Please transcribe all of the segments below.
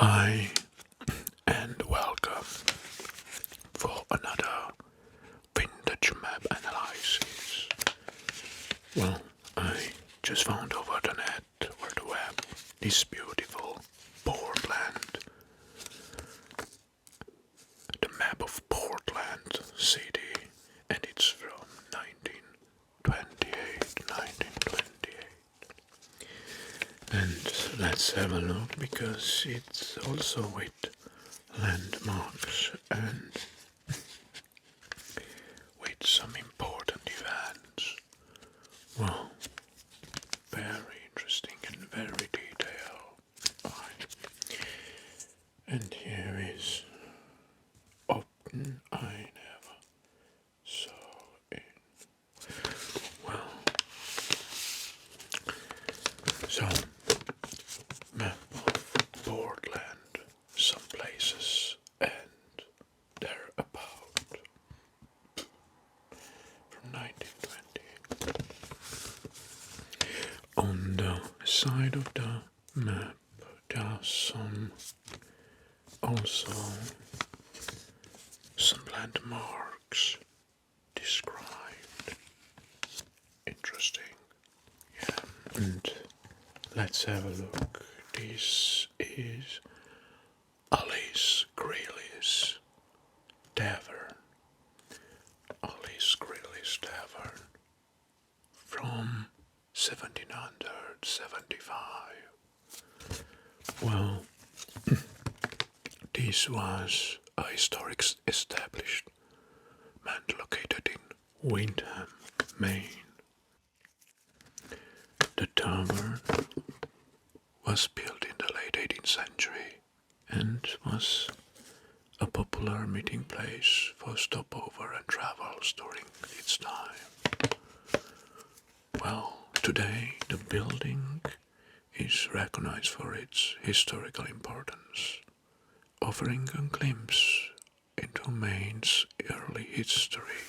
Hi and welcome for another vintage map analysis. Well, I just found over the net or the web this beautiful Portland, the map of Portland City, and it's from 1928. And let's have a look because it's also with landmarks and with some important events. Well, very interesting and very detailed. Right. And here is open. I never saw it. Well, so map of Portland, some places, and they're about from 1920. On the side of the map, there are also some landmarks described. Interesting. Yeah. And let's have a look. This is Alice Greeley's Tavern. Alice Greeley's Tavern from 1775. Well, this was a historic establishment located in Windham, Maine. The tavern was built in the late 18th century and was a popular meeting place for stopover and travels during its time. Well, today the building is recognized for its historical importance, offering a glimpse into Maine's early history.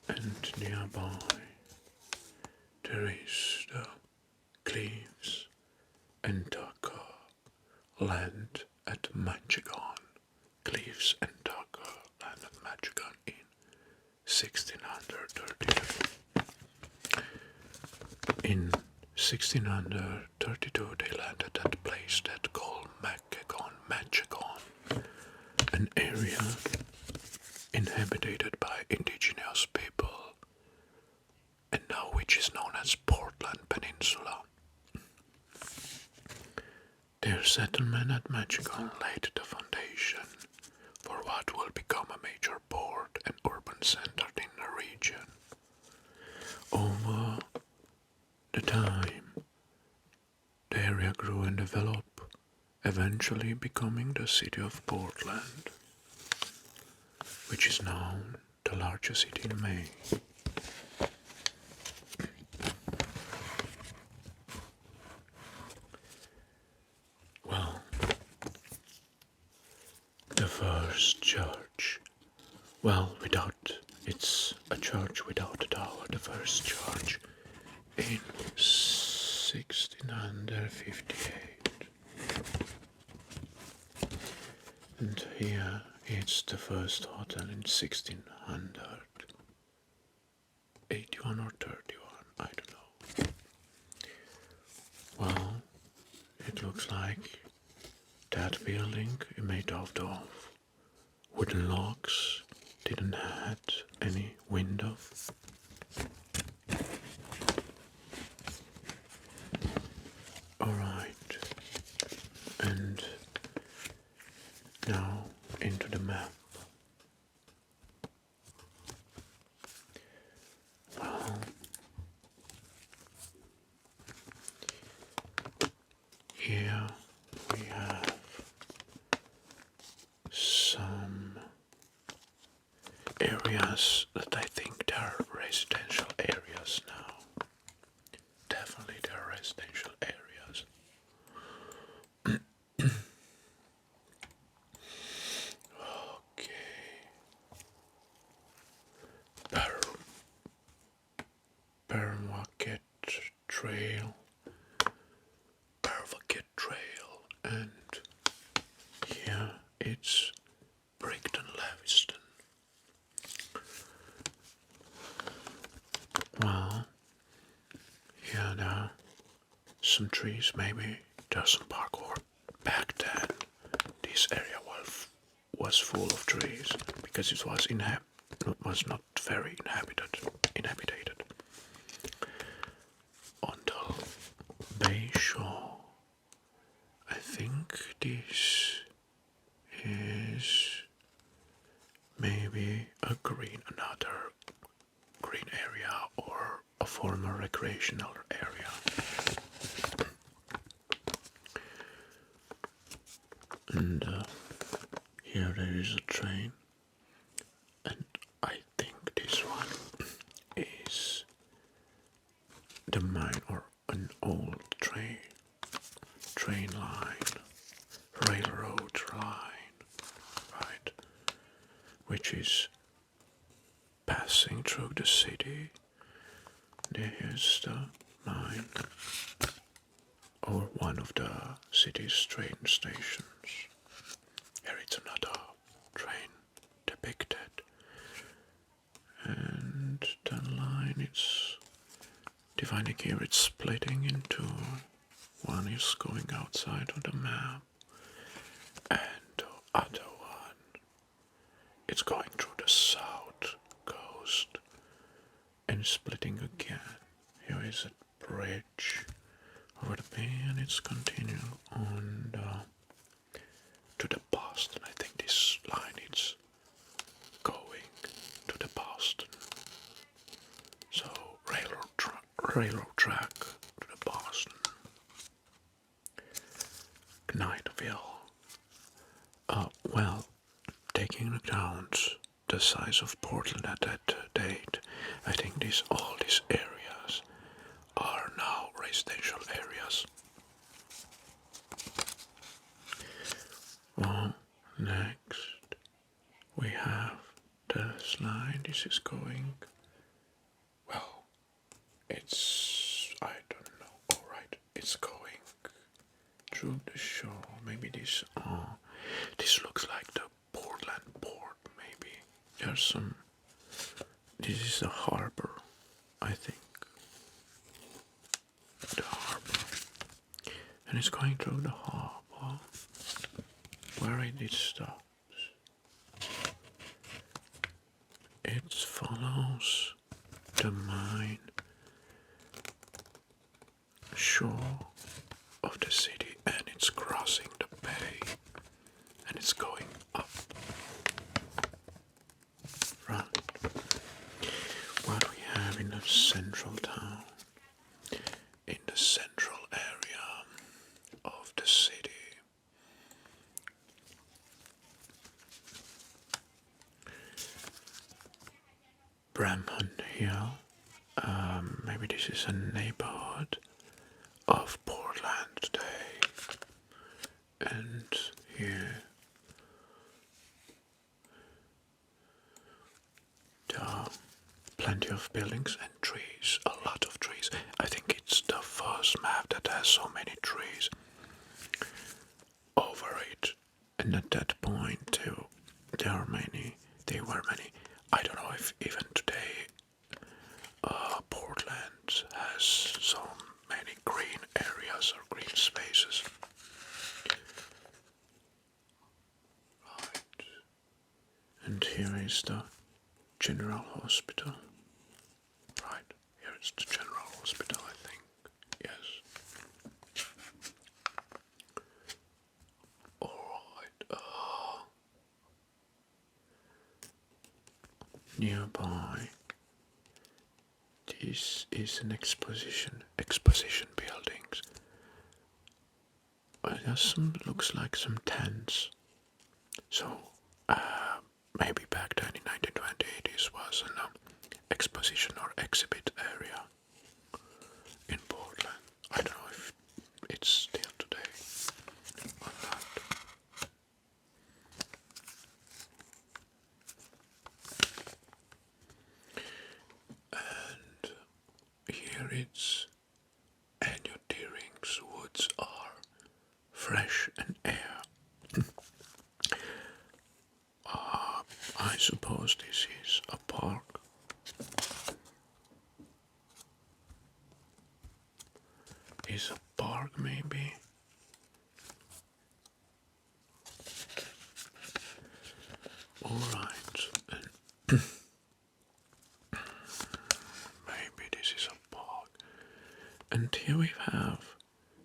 And nearby there is the Cleves and Tucker land at Machigan. Cleves and Tucker land at Machigan in 1632. In 1632 they landed at a place that called Machigan, an area inhabited by indigenous people and now which is known as Portland Peninsula. Their settlement at Machigan laid the foundation for what will become a major port and urban center in the region. Over the time, the area grew and developed, eventually becoming the city of Portland, which is now the largest city in Maine. Well, the first church, it's a church without a tower, the first church in 1658. And here it's the first hotel in 1681 or 31, I don't know. Well, it looks like that building is made out of wooden logs, didn't have any window. Alright, and now into the map. Well, here we have some areas that I think they're residential areas now. Definitely they're residential areas. Okay. Permaket Trail. some trees, maybe there's some parkour. Back then, this area was full of trees because it was not very inhabited until Bay Shore. I think this is maybe another green area or a former recreational area. And here there is a train, and I think this one is the mine or an old train line, railroad line, right, which is passing through the city. There is the mine, or one of the city's train stations. Here it's another train depicted, and the line is dividing here. It's splitting into one is going outside of the map, and the other one it's going through the south coast and splitting again. Here is a bridge over the bay, and it's continuing on to the Boston. I think this line is going to the Boston. So railroad track to the Boston. Knightsville. Well, taking account the size of Portland at that date, I think all these areas are now residential areas. Well, next we have this line. This is going, well, I don't know, alright, it's going through the shore. Maybe this looks like the Portland port, maybe. This is a harbor, I think. The harbor. And it's going through the harbor where it stops. It follows the main shore of the city, and it's crossing the bay, and it's going up. Right. What we have in the central town, in the central area of the city. Bramham Hill. Maybe this is a neighborhood of Portland today. And here there are plenty of buildings and trees, a lot of trees. I think it's the first map that has so many trees over it. And at that point too, there were many. I don't know if even today Portland has so many green areas or green spaces. Right. And here is the General Hospital. Right, here is the General Hospital, I think. Yes. Alright. Nearby, this is an exposition buildings. Well, there's looks like some tents. So, maybe back then in 1920 this was an exposition or exhibit area in Portland. I don't know if it's still today or not. And here it's, and your Deering's woods are fresh and air. I suppose this is a park. Is a park park maybe. Alright, maybe this is a park. And here we have,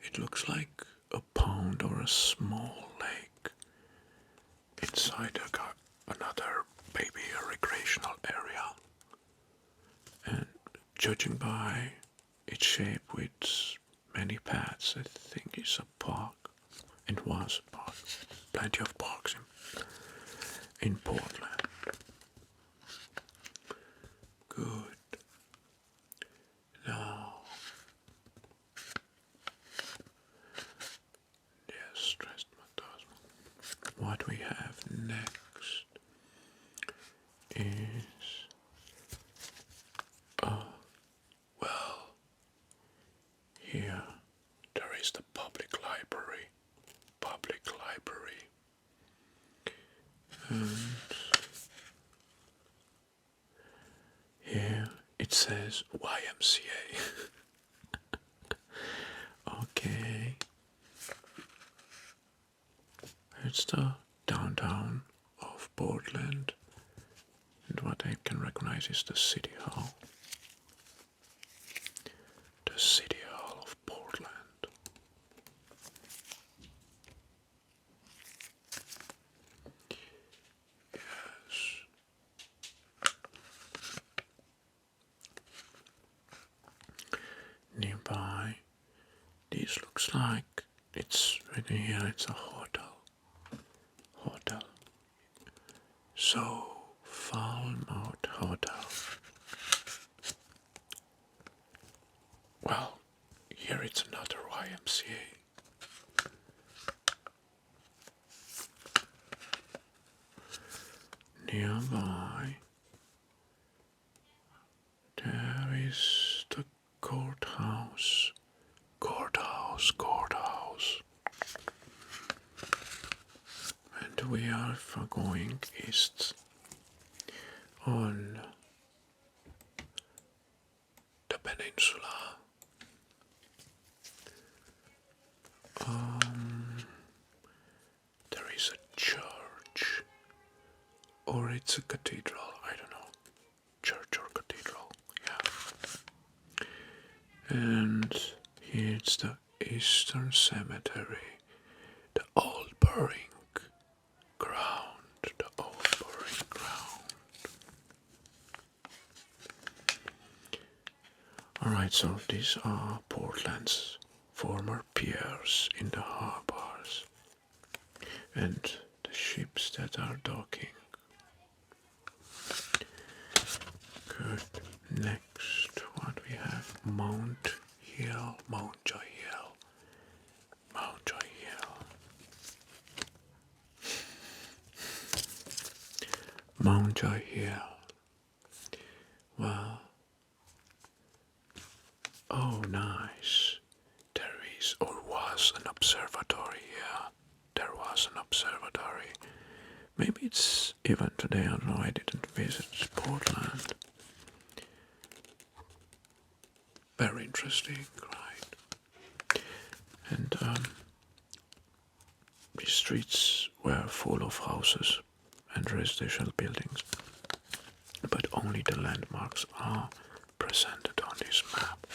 it looks like a pond or a small lake. Inside another maybe a recreational area. And judging by its shape with many paths, I think it's a park. It was a park. Plenty of parks in Portland. Good. Now, yes, stressed matters. What we have next is, well, here there is the public library. And here it says YMCA. Okay. It's the downtown of Portland. And what I can recognize is the City Hall. The City Hall of Portland. Yes. Nearby, this looks like it's written here, it's a hotel. So, Falmouth Hotel. Well, here it's another YMCA. Nearby, there is the courthouse. And we are going east on the peninsula. There is a church, or it's a cathedral, I don't know. Church or cathedral, yeah. And here's the Eastern Cemetery, the old burying ground. Alright, so these are Portland's former piers in the harbors and the ships that are docking. Good. Next, what we have? Mount Joy Hill. Mount Joy Hill. Well, oh nice. There is or was an observatory here. There was an observatory. Maybe it's even today, I don't know, I didn't visit Portland. Very interesting, right? And the streets were full of houses and residential buildings, but only the landmarks are presented on this map.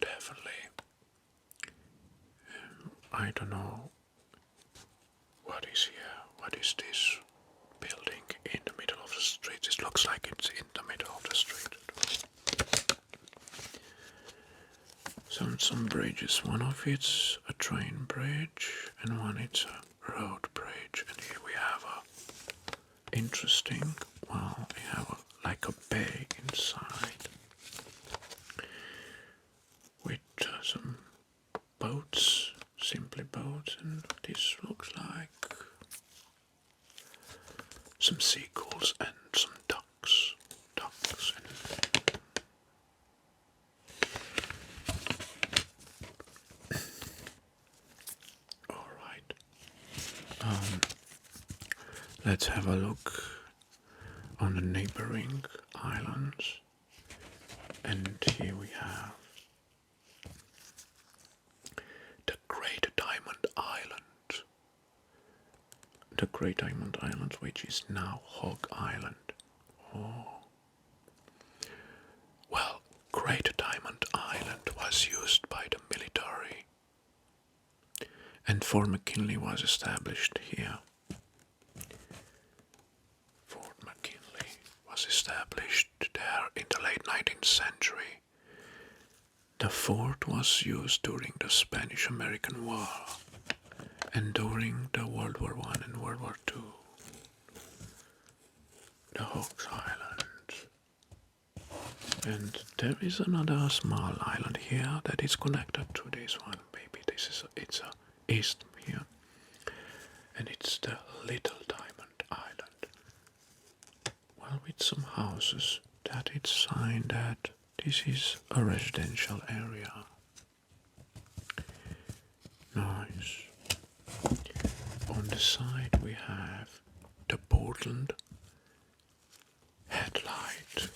Definitely. I don't know what is here. What is this building in the middle of the street? It looks like it's in the middle of the street. Some bridges. One of it's a train bridge and one it's a road bridge. And here we have a interesting, well, we have like a bay inside with some boats, simply boats, and this looks like some seagulls and some ducks. All right. Let's have a look on the neighboring islands, and here we have the Great Diamond Island, which is now Hog Island. Oh. Well, Great Diamond Island was used by the military, and Fort McKinley was established here. Fort McKinley was established there in the late 19th century. The fort was used during the Spanish-American War and during the World War I and World War II. The Hawks Island. And there is another small island here that is connected to this one. Maybe it's a east here. And it's the Little Diamond Island. Well, with some houses that it's signed that this is a residential area. Nice. On the side we have the Portland headlight,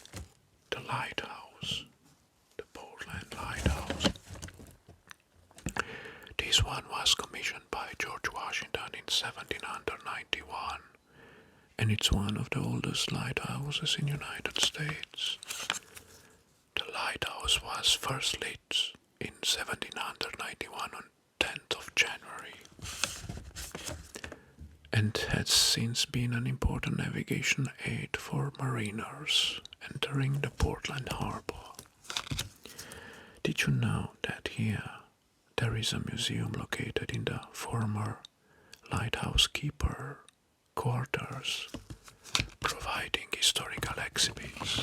the lighthouse, the Portland lighthouse. This one was commissioned by George Washington in 1791, and it's one of the oldest lighthouses in the United States. The lighthouse was first lit in 1791 on 10th of January, and has since been an important navigation aid for mariners entering the Portland harbor. Did you know that here there is a museum located in the former lighthouse keeper quarters, providing historical exhibits?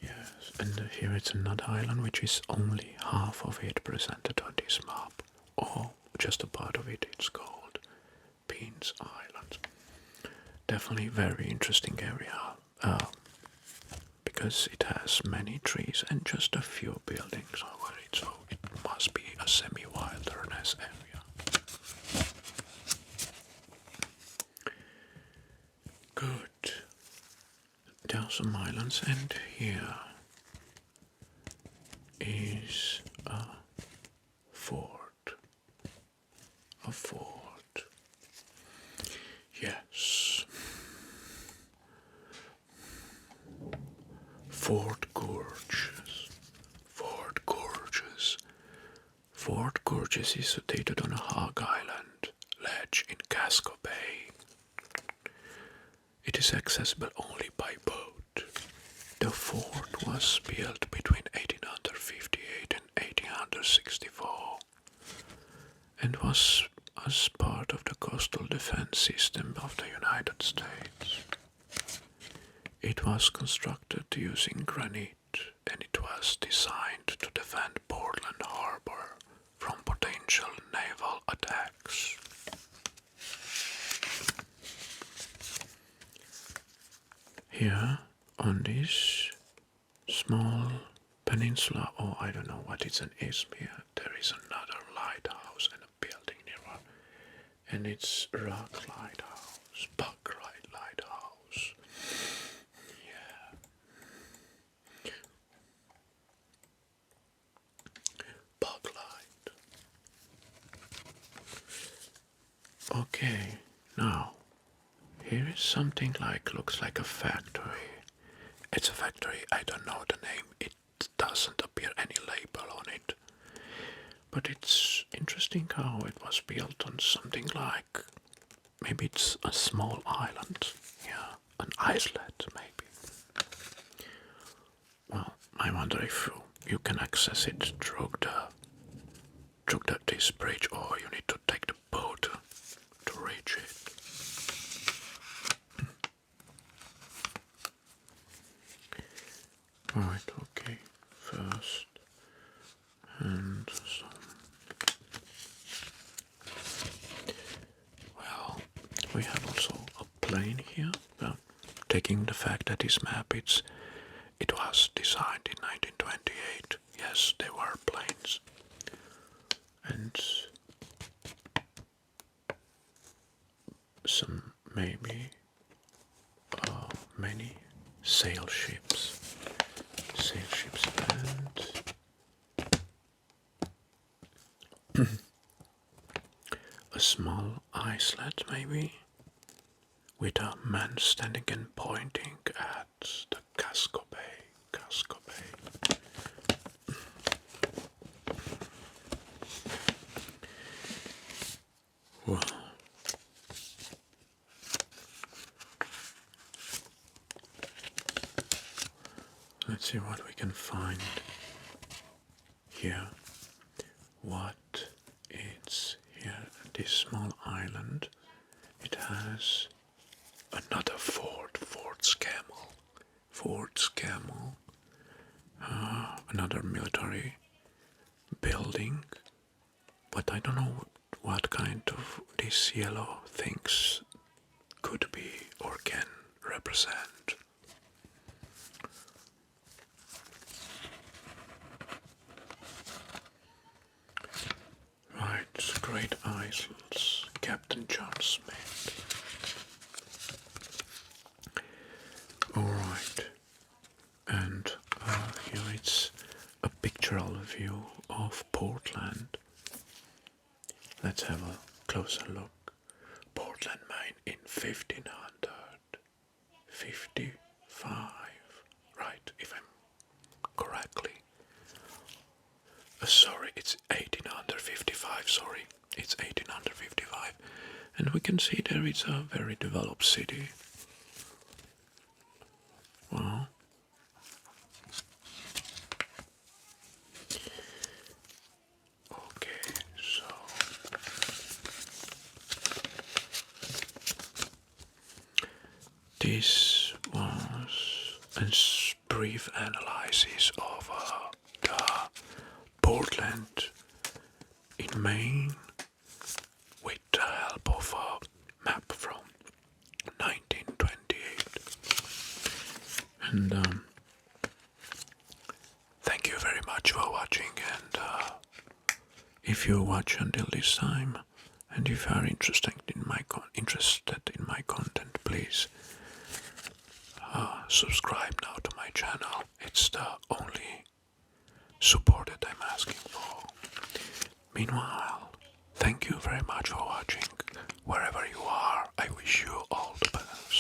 Yes, and here it's another island which is only half of it presented on this map, or just a part of it. It's called Beans Island. Definitely very interesting area, because it has many trees and just a few buildings over it, so it must be a semi-wilderness area. Good. There are some islands, and here is a fort. A fort. Yes. Fort Gorges. Fort Gorges. Fort Gorges is situated on a Hog Island ledge in Casco Bay. It is accessible only by boat. The fort was built between 1858 and 1864 and was as part of the coastal defense system of the United States. It was constructed using granite, and it was designed to defend Portland Harbor from potential naval attacks. Here, on this small peninsula, or I don't know what it's an isthmus here, there is another lighthouse and a building nearby, and it's Rock Lighthouse, Bucklight Lighthouse. Yeah. Bucklight. Okay, now here is something looks like a factory. It's a factory, I don't know the name, it doesn't appear any label on it. But it's interesting how it was built on something like, maybe it's a small island, yeah, an islet maybe. Well, I wonder if you can access it through this bridge, or you need to take the boat to reach it. Right, okay, first, and some. Well, we have also a plane here, but taking the fact that this map it was designed in 1928, yes, there were planes, and some maybe many sail ships, and small islet, maybe, with a man standing and pointing at the Casco Bay. Casco Bay. Well, let's see what we can find here. What it's here, this small island, it has another fort, Fort Scammell. Fort Scammell, another military building, but I don't know what kind of these yellow things could be or can represent. Right, Great Isles, Captain John Smith. Alright, and here it's a pictorial view of Portland. Let's have a closer look. Portland, Maine in 1555. Right, if I'm correctly. Sorry, it's 1855, sorry. It's 1855. And we can see there it's a very developed city. Wow. Okay, so this was a brief analysis of the Portland in Maine with the help of a map from 1928. And thank you very much for watching, and if you watch until this time, and if you are interested in my content, please subscribe now to my channel. It's the only support that I'm asking for. Meanwhile, thank you very much for watching. Wherever you are, I wish you all the best.